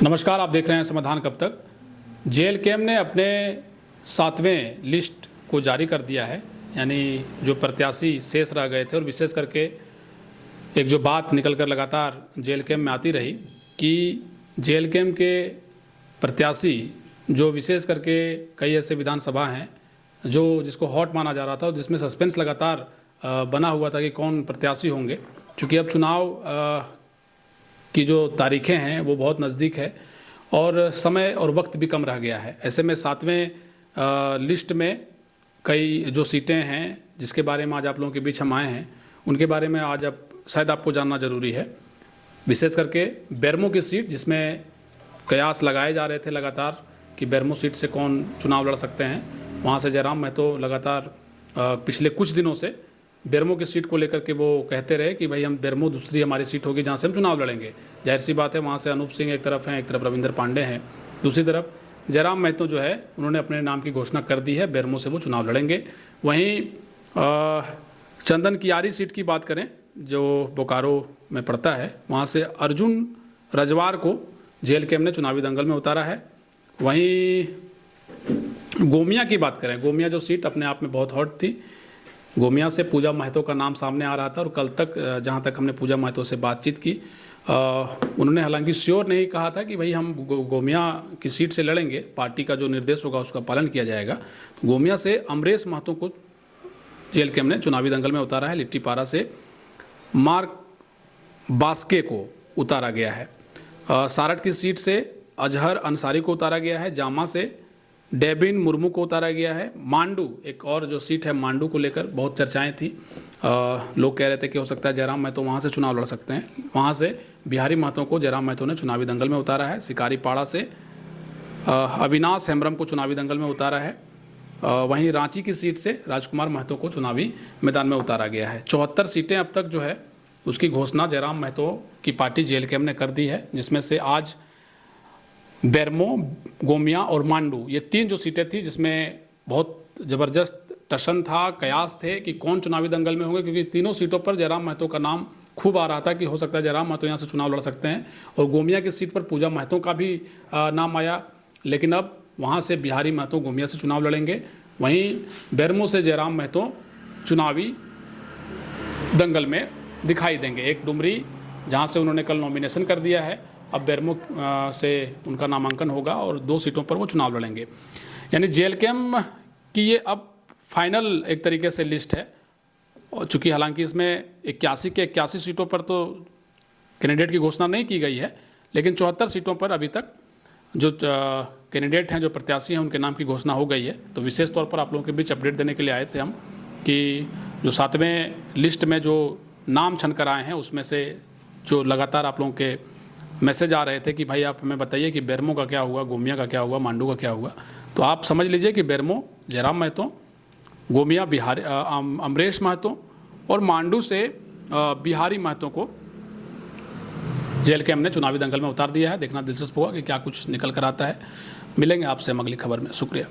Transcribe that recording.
नमस्कार, आप देख रहे हैं समाधान कब तक। जेएलकेएम ने अपने 7वें लिस्ट को जारी कर दिया है, यानी जो प्रत्याशी शेष रह गए थे, और विशेष करके एक जो बात निकल कर लगातार जेएलकेएम में आती रही कि जेएलकेएम के प्रत्याशी जो विशेष करके कई ऐसे विधानसभा हैं जो जिसको हॉट माना जा रहा था और जिसमें सस्पेंस लगातार बना हुआ था कि कौन प्रत्याशी होंगे, चूँकि अब चुनाव की जो तारीखें हैं वो बहुत नज़दीक है और समय और वक्त भी कम रह गया है। ऐसे में 7वें लिस्ट में कई जो सीटें हैं जिसके बारे में आज आप लोगों के बीच हम आए हैं, उनके बारे में आज शायद आपको जानना ज़रूरी है। विशेष करके बेरमो की सीट, जिसमें कयास लगाए जा रहे थे लगातार कि बेरमो सीट से कौन चुनाव लड़ सकते हैं, वहाँ से जयराम महतो लगातार पिछले कुछ दिनों से बेरमो की सीट को लेकर के वो कहते रहे कि भाई हम बेरमो दूसरी हमारी सीट होगी जहाँ से हम चुनाव लड़ेंगे। जाहिर सी बात है, वहाँ से अनूप सिंह एक तरफ हैं, एक तरफ रविंद्र पांडे हैं, दूसरी तरफ जयराम महतो जो है उन्होंने अपने नाम की घोषणा कर दी है, बेरमो से वो चुनाव लड़ेंगे। वहीं चंदन कियारी सीट की बात करें जो बोकारो में पड़ता है, वहाँ से अर्जुन रजवार को जेएलकेएम ने चुनावी दंगल में उतारा है। वहीं गोमिया की बात करें, गोमिया जो सीट अपने आप में बहुत हॉट थी, गोमिया से पूजा महतो का नाम सामने आ रहा था और कल तक जहाँ तक हमने पूजा महतो से बातचीत की, उन्होंने हालांकि श्योर नहीं कहा था कि भाई हम गोमिया की सीट से लड़ेंगे, पार्टी का जो निर्देश होगा उसका पालन किया जाएगा। तो गोमिया से अमरेश महतो को जेएलकेएम ने चुनावी दंगल में उतारा है। लिट्टीपारा से मार्क बास्के को उतारा गया है। सारठ की सीट से अजहर अंसारी को उतारा गया है। जामा से डेबिन मुर्मू को उतारा गया है। मांडू, एक और जो सीट है मांडू को लेकर बहुत चर्चाएं थी, लोग कह रहे थे कि हो सकता है जयराम महतो वहाँ से चुनाव लड़ सकते हैं। वहाँ से बिहारी महतो को जयराम महतो ने चुनावी दंगल में उतारा है। शिकारीपाड़ा से अविनाश हेम्ब्रम को चुनावी दंगल में उतारा है। वहीं रांची की सीट से राजकुमार महतो को चुनावी मैदान में उतारा गया है। 74 सीटें अब तक जो है उसकी घोषणा जयराम महतो की पार्टी जेएलकेएम ने कर दी है, जिसमें से आज बेरमो, गोमिया और मांडू, ये 3 जो सीटें थी जिसमें बहुत ज़बरदस्त टशन था, कयास थे कि कौन चुनावी दंगल में होंगे, क्योंकि तीनों सीटों पर जयराम महतो का नाम खूब आ रहा था कि हो सकता है जयराम महतो यहाँ से चुनाव लड़ सकते हैं। और गोमिया की सीट पर पूजा महतो का भी नाम आया, लेकिन अब वहाँ से बिहारी महतो गोमिया से चुनाव लड़ेंगे। वहीं बेरमो से जयराम महतो चुनावी दंगल में दिखाई देंगे। एक डुमरी जहाँ से उन्होंने कल नॉमिनेशन कर दिया है, अब बेरमो से उनका नामांकन होगा और 2 सीटों पर वो चुनाव लड़ेंगे। यानी जेएलकेएम की ये अब फाइनल एक तरीके से लिस्ट है, और चूँकि हालांकि इसमें 81 के 81 सीटों पर तो कैंडिडेट की घोषणा नहीं की गई है, लेकिन 74 सीटों पर अभी तक जो कैंडिडेट हैं, जो प्रत्याशी हैं, उनके नाम की घोषणा हो गई है। तो विशेष तौर पर आप लोगों के बीच अपडेट देने के लिए आए थे हम कि जो 7वें लिस्ट में जो नाम छन कर आए हैं उसमें से जो लगातार आप लोगों के मैसेज आ रहे थे कि भाई आप हमें बताइए कि बेरमो का क्या हुआ, गोमिया का क्या हुआ, मांडू का क्या हुआ, तो आप समझ लीजिए कि बेरमो जयराम महतो, गोमिया बिहारी अमरेश महतो और मांडू से बिहारी महतो को जेएलकेएम ने चुनावी दंगल में उतार दिया है। देखना दिलचस्प होगा कि क्या कुछ निकल कर आता है। मिलेंगे आपसे हम अगली खबर में। शुक्रिया।